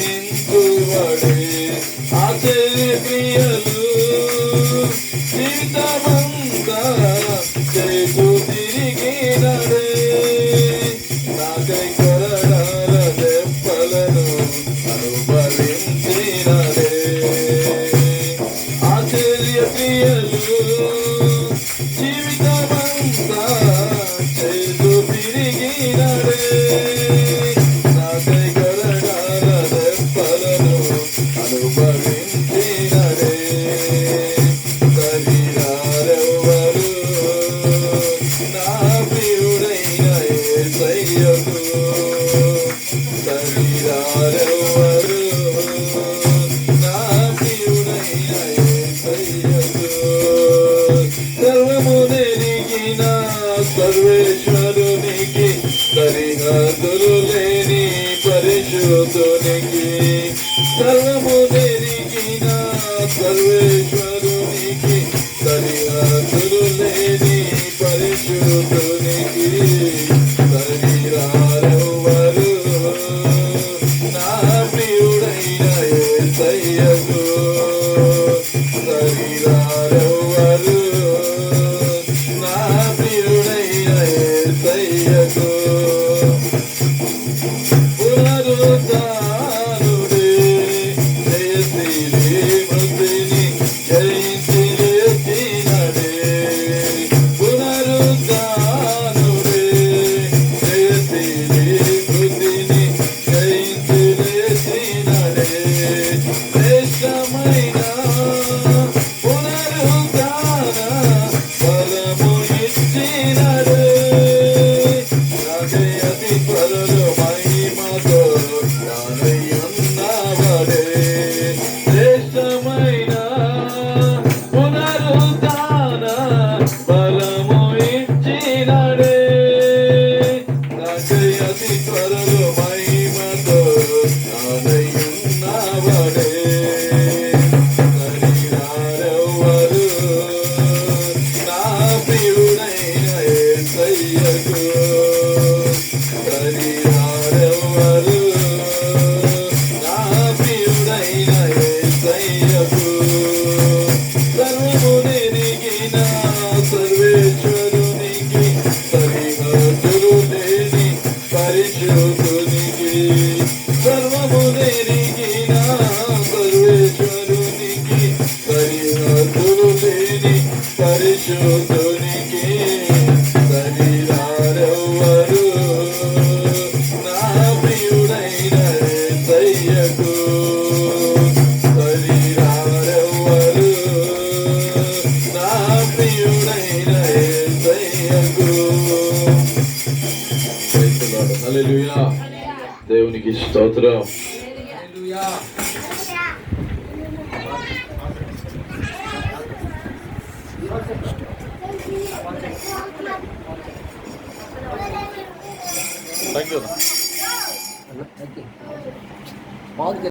అనుగ్రహించుబడే ఆశ్చర్య క్రియలు జీవితమంతా చేసు తిరిగినడే నాకై కొరడాల దెబ్బలను అనుభవించినడే ఆశ్చర్య క్రియలు జీవితమంతా చేసు తిరిగినడే అనుభవించినడే శరీరారెవ్వరు నా ప్రియుడైన యేసయ్యకు శరీరారెవ్వరు నా ప్రియుడైన యేసయ్యకు సర్వము నెరిగిన సర్వేశ్వరునికి సరిహద్దులు లేని పరిశుద్ధునికి సర్వము నెరిగిన సర్వేశ్వరునికి సరిహద్దులు లేని పరిశుద్ధునికి శరీరారెవ్వరు నా ప్రియుడైన యేసయ్యకు శరీరారెవ్వరు నా ప్రియుడైన యేసయ్యకు సర్వము నెరిగిన సర్వేశ్వరునికి సరిహద్దులు లేని పరిశుద్ధునికి శరీరారెవ్వరు నా ప్రియుడైన యేసయ్యకు శరీరారెవ్వరు నా ప్రియుడైన యేసయ్యకు. హల్లెలూయా. దేవునికి స్తోత్రం. Thank you.